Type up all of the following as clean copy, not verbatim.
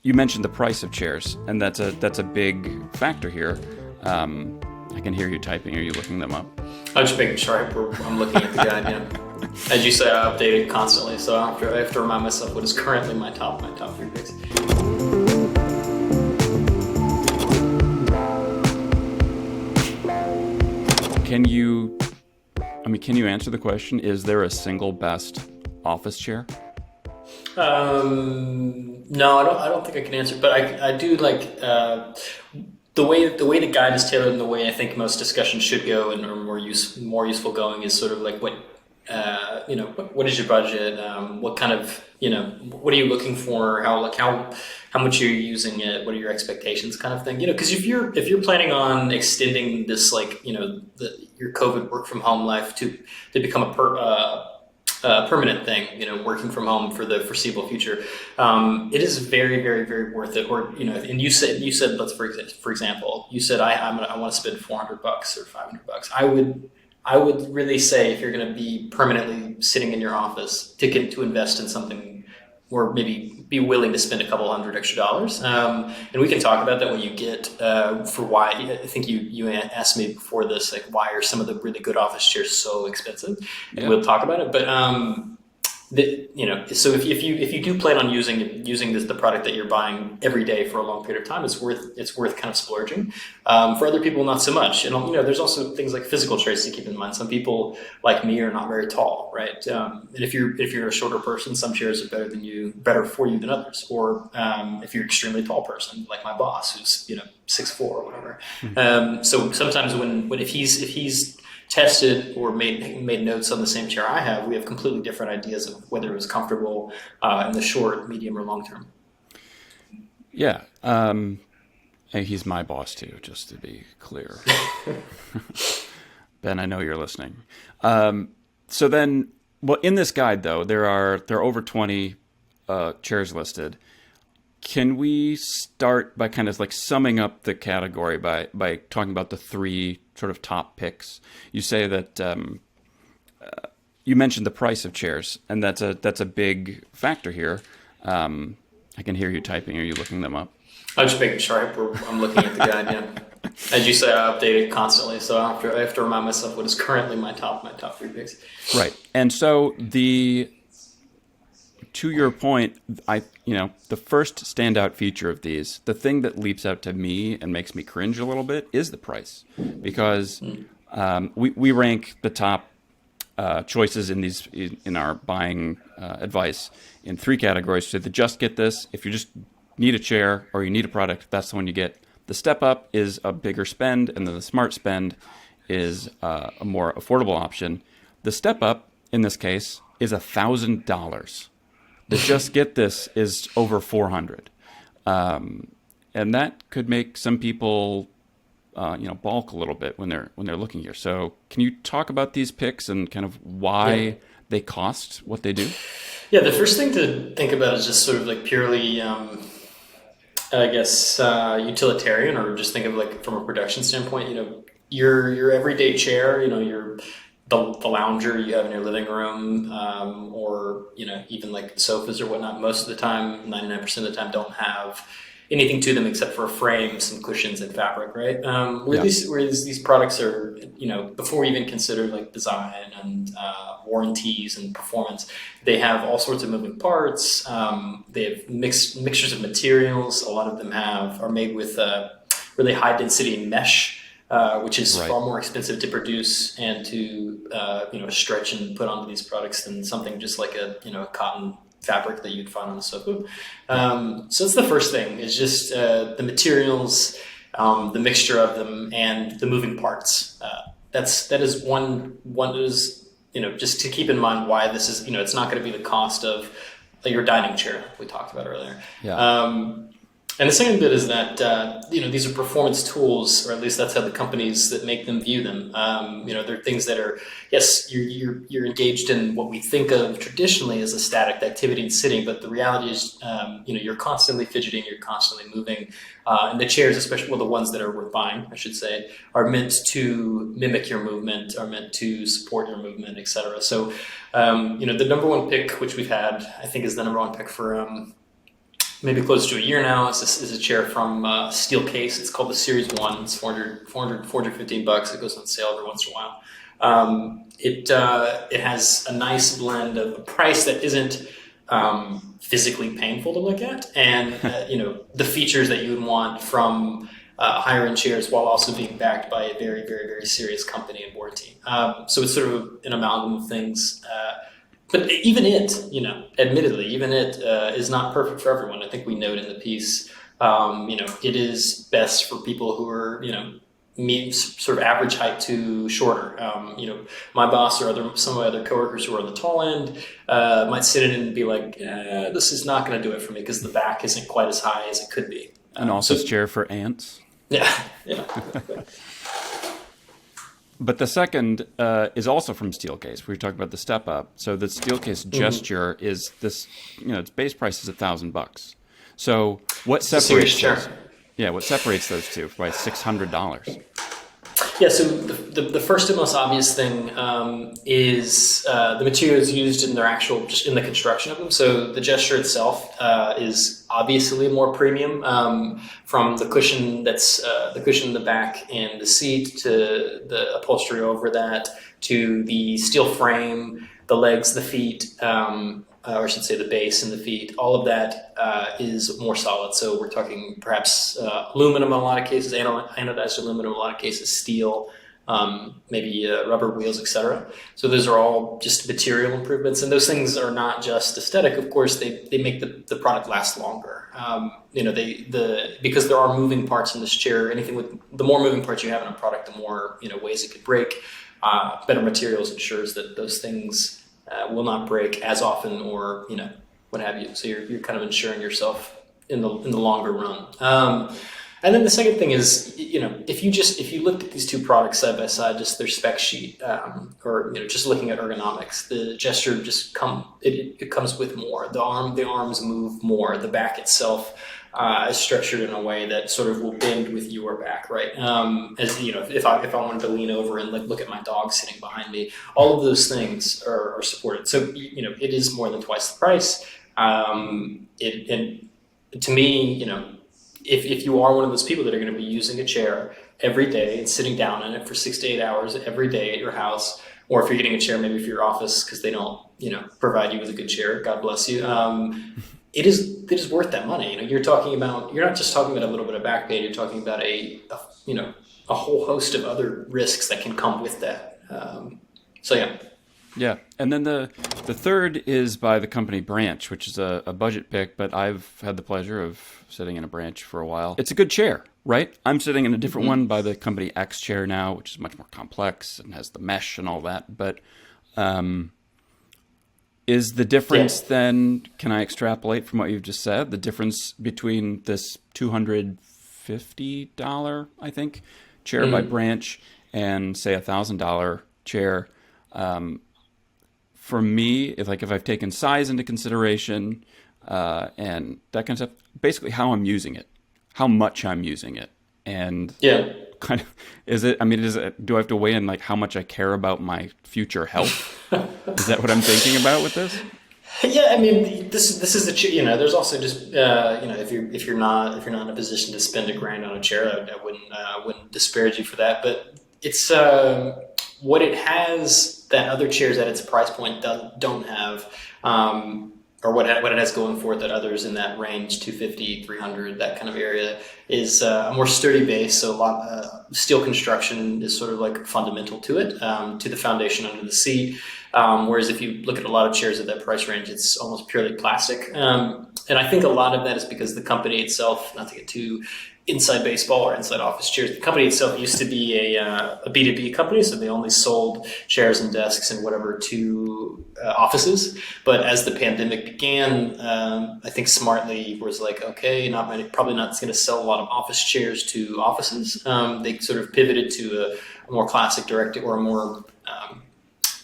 You mentioned the price of chairs, and that's a big factor here. I can hear you typing. Are you looking them up? I'm just making sure I'm looking at the guide. Yeah, as you say, I update it constantly, so I have to remind myself what is currently my top three picks. Can you answer the question? Is there a single best office chair? No, I don't think I can answer, but I do like the way the guide is tailored and the way I think most discussions should go and are more useful going is sort of like what is your budget? What kind of what are you looking for? How much you're using it? What are your expectations? Kind of thing. Because if you're planning on extending this your COVID work from home life to become a permanent thing, working from home for the foreseeable future, it is very, very, very worth it. Or, and you said, let's for example, you said I want to spend $400 or $500. I would really say if you're going to be permanently sitting in your office to invest in something, or maybe be willing to spend a couple $100 extra. And we can talk about that when you get for why. I think you asked me before this, like, why are some of the really good office chairs so expensive? And Yeah. we'll talk about it. But so if you do plan on using the product that you're buying every day for a long period of time, it's worth kind of splurging. For other people, not so much. And there's also things like physical traits to keep in mind. Some people like me are not very tall, right? And if you're a shorter person, some chairs are better for you than others. Or if you're an extremely tall person, like my boss, who's 6'4" or whatever. So sometimes if he's tested or made notes on the same chair I have, we have completely different ideas of whether it was comfortable in the short, medium, or long term. Yeah. And he's my boss too, just to be clear. Ben, I know you're listening. So then, well, in this guide though, there are over 20 chairs listed. Can we start by kind of like summing up the category by talking about the three sort of top picks? You say that you mentioned the price of chairs, and that's a big factor here. I can hear you typing. Are you looking them up? I'm just making sure I'm looking at the guide. Yeah, as you say, I update it constantly, so I have to remind myself what is currently my top three picks. Right, and so to your point, the first standout feature of these, the thing that leaps out to me and makes me cringe a little bit, is the price, because we rank the top choices in our buying advice in three categories. So the just get this, if you just need a chair or you need a product, that's the one you get. The step up is a bigger spend, and then the smart spend is a more affordable option. The step up in this case is $1,000. The just get this is over 400, and that could make some people, balk a little bit when they're looking here. So, can you talk about these picks and kind of why they cost what they do? Yeah, the first thing to think about is just sort of like purely, I guess, utilitarian, or just think of like from a production standpoint. Your everyday chair. Your the lounger you have in your living room, or even like sofas or whatnot. Most of the time, 99% of the time, don't have anything to them except for a frame, some cushions, and fabric, right? Whereas these products are, before we even consider like design and warranties and performance, they have all sorts of moving parts. They have mixtures of materials. A lot of them are made with really high density mesh. Which is Right. far more expensive to produce and to stretch and put onto these products than something just like a cotton fabric that you'd find on a sofa. So that's the first thing, is just the materials, the mixture of them, and the moving parts. That is one is just to keep in mind why this is it's not going to be the cost of your dining chair we talked about earlier. Yeah. And the second bit is that these are performance tools, or at least that's how the companies that make them view them. They're things that are, yes, you're engaged in what we think of traditionally as a static activity and sitting, but the reality is, you're constantly fidgeting, you're constantly moving, and the chairs, especially the ones that are worth buying, I should say, are meant to mimic your movement, are meant to support your movement, etc. So, the number one pick, which we've had, I think, is the number one pick for maybe close to a year now. Is a chair from Steelcase. It's called the Series 1. It's 415 bucks. It goes on sale every once in a while. It has a nice blend of a price that isn't physically painful to look at, and the features that you would want from higher end chairs, while also being backed by a very, very, very serious company and board team. So it's sort of an amalgam of things. But even it, admittedly, even it is not perfect for everyone. I think we note in the piece, it is best for people who are, sort of average height to shorter. My boss or some of my other coworkers who are on the tall end might sit in and be like, this is not going to do it for me because the back isn't quite as high as it could be. An office chair for ants. Yeah. But the second is also from Steelcase. We were talking about the step up. So the Steelcase Gesture is this, its base price is $1,000. So what separates those? Yeah, what separates those two by $600? Yeah, so the first and most obvious thing is the materials used in just in the construction of them. So the Gesture itself is obviously more premium, from the cushion the cushion in the back and the seat to the upholstery over that to the steel frame, the legs, the feet, or I should say the base and the feet. All of that is more solid. So we're talking perhaps aluminum in a lot of cases, anodized aluminum in a lot of cases, steel, maybe rubber wheels, etc. So those are all just material improvements. And those things are not just aesthetic. Of course, they make the product last longer. Because there are moving parts in this chair. The more moving parts you have in a product, the more ways it could break. Better materials ensures that those things will not break as often, or what have you. So you're kind of insuring yourself in the longer run. And then the second thing is, if you looked at these two products side by side, just their spec sheet, or just looking at ergonomics, the Gesture it comes with more. The arms move more. The back itself is structured in a way that sort of will bend with your back, right? As if I wanted to lean over and look at my dog sitting behind me, all of those things are supported. So it is more than twice the price. And to me, if you are one of those people that are going to be using a chair every day and sitting down in it for 6 to 8 hours every day at your house, or if you're getting a chair maybe for your office because they don't provide you with a good chair, God bless you. It is worth that money. You're not just talking about a little bit of back pain. You're talking about a whole host of other risks that can come with that. So yeah. Yeah, and then the third is by the company Branch, which is a budget pick, but I've had the pleasure of sitting in a Branch for a while. It's a good chair, right? I'm sitting in a different one by the company X chair now, which is much more complex and has the mesh and all that. But is the difference then, can I extrapolate from what you've just said, the difference between this $250, I think, chair by Branch and, say, $1,000 chair? For me, if I've taken size into consideration and that kind of stuff, basically how I'm using it, how much I'm using it, and kind of do I have to weigh in how much I care about my future health? Is that what I'm thinking about with this? Yeah, I mean, this is there's also just if you're not in a position to spend $1,000 on a chair, I wouldn't disparage you for that, but it's what it has that other chairs at its price point don't have, or what it has going for it that others in that range, $250, $300, that kind of area, is a more sturdy base. So a lot steel construction is sort of fundamental to it, to the foundation under the seat. Whereas if you look at a lot of chairs at that price range, it's almost purely plastic. And I think a lot of that is because the company itself, not to get too inside baseball or inside office chairs, the company itself used to be a B2B company, so they only sold chairs and desks and whatever to offices. But as the pandemic began, I think smartly was okay, probably not going to sell a lot of office chairs to offices. They sort of pivoted to a more classic direct or a more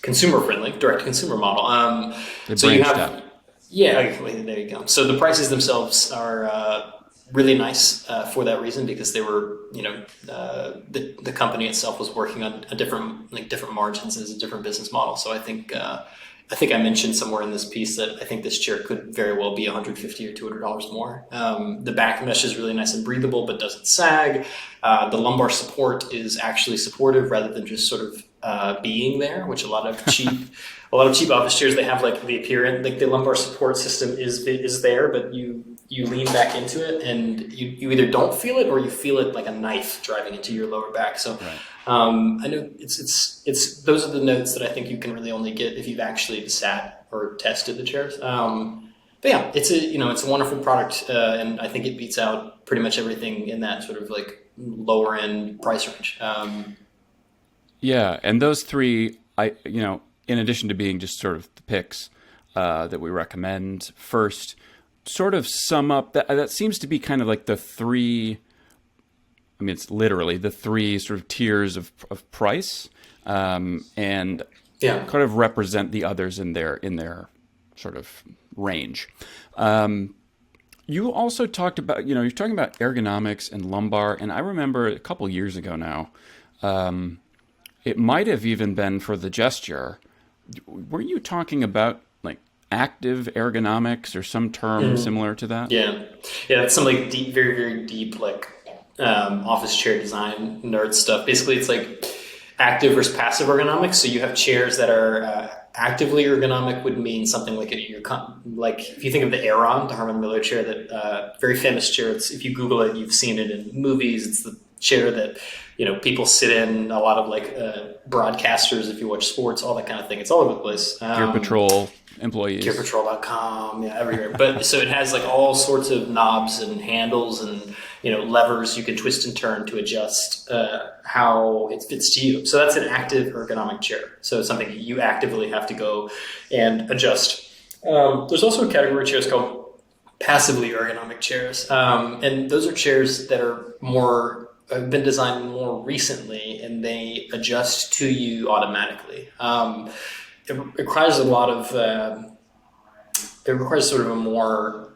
consumer-friendly direct-to-consumer model. So you have, there you go. So the prices themselves are really nice for that reason, because they were, the company itself was working on different margins as a different business model. So I think I think I mentioned somewhere in this piece that I think this chair could very well be $150 or $200 more. The back mesh is really nice and breathable, but doesn't sag. The lumbar support is actually supportive rather than just sort of being there, which a lot of cheap office chairs, they have like the appearance, like the lumbar support system is there, but you lean back into it and you either don't feel it or you feel it like a knife driving into your lower back. So Right. I know it's those are the notes that I think you can really only get if you've actually sat or tested the chairs. But yeah, it's a wonderful product, and I think it beats out pretty much everything in that sort of like lower end price range. Yeah, and those three, in addition to being just sort of the picks that we recommend, first sort of sum up that seems to be kind of like the three. I mean, it's literally the three sort of tiers of price, and Yeah. kind of represent the others in their sort of range. You also talked about, you're talking about ergonomics and lumbar, and I remember a couple years ago now, it might have even been for the gesture. Were you talking about like active ergonomics or some term similar to that? Yeah, it's some like deep, very, very deep, like office chair design nerd stuff. Basically, it's like active versus passive ergonomics. So you have chairs that are actively ergonomic would mean something like like if you think of the Aeron, the Herman Miller chair, that very famous chair. If you Google it, you've seen it in movies. It's the chair that people sit in. A lot of like broadcasters, if you watch sports, all that kind of thing. It's all over the place. Gear Patrol employees. GearPatrol.com, yeah, everywhere. But so it has like all sorts of knobs and handles and levers you can twist and turn to adjust how it fits to you. So that's an active ergonomic chair. So it's something you actively have to go and adjust. There's also a category of chairs called passively ergonomic chairs, and those are chairs that are have been designed more recently, and they adjust to you automatically. It requires a lot of. It requires sort of a more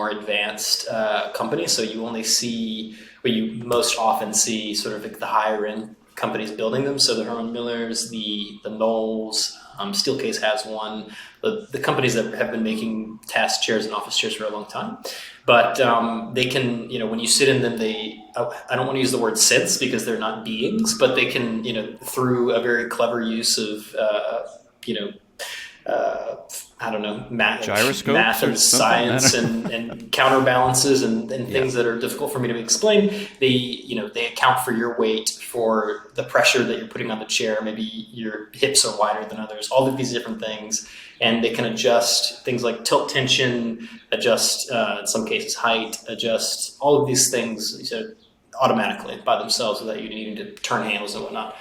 advanced company. So you only see, you most often see sort of like the higher end companies building them. So the Herman Millers, the Knowles, Steelcase has one. The companies that have been making task chairs and office chairs for a long time. But they can, when you sit in them, I don't want to use the word sits because they're not beings, but they can, through a very clever use of, I don't know, math and science and counterbalances and things that are difficult for me to explain. They account for your weight, for the pressure that you're putting on the chair. Maybe your hips are wider than others, all of these different things. And they can adjust things like tilt tension, adjust, in some cases, height, adjust all of these things automatically by themselves without you needing to turn handles and whatnot.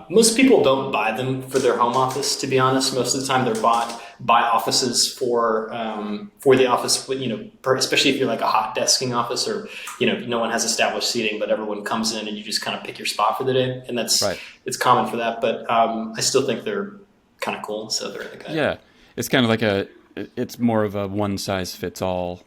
Most people don't buy them for their home office, to be honest. Most of the time they're bought by offices for the office, especially if you're like a hot desking office or, no one has established seating, but everyone comes in and you just kind of pick your spot for the day. And that's, right. It's common for that, but I still think they're kind of cool. So they're the guy. Yeah. It's kind of like it's more of a one size fits all.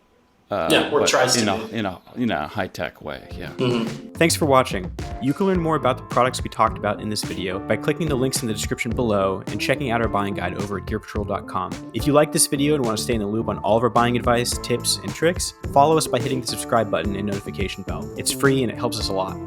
Or tries to in a high tech way. Yeah. Mm-hmm. Thanks for watching. You can learn more about the products we talked about in this video by clicking the links in the description below and checking out our buying guide over at gearpatrol.com. If you like this video and want to stay in the loop on all of our buying advice, tips, and tricks, follow us by hitting the subscribe button and notification bell. It's free and it helps us a lot.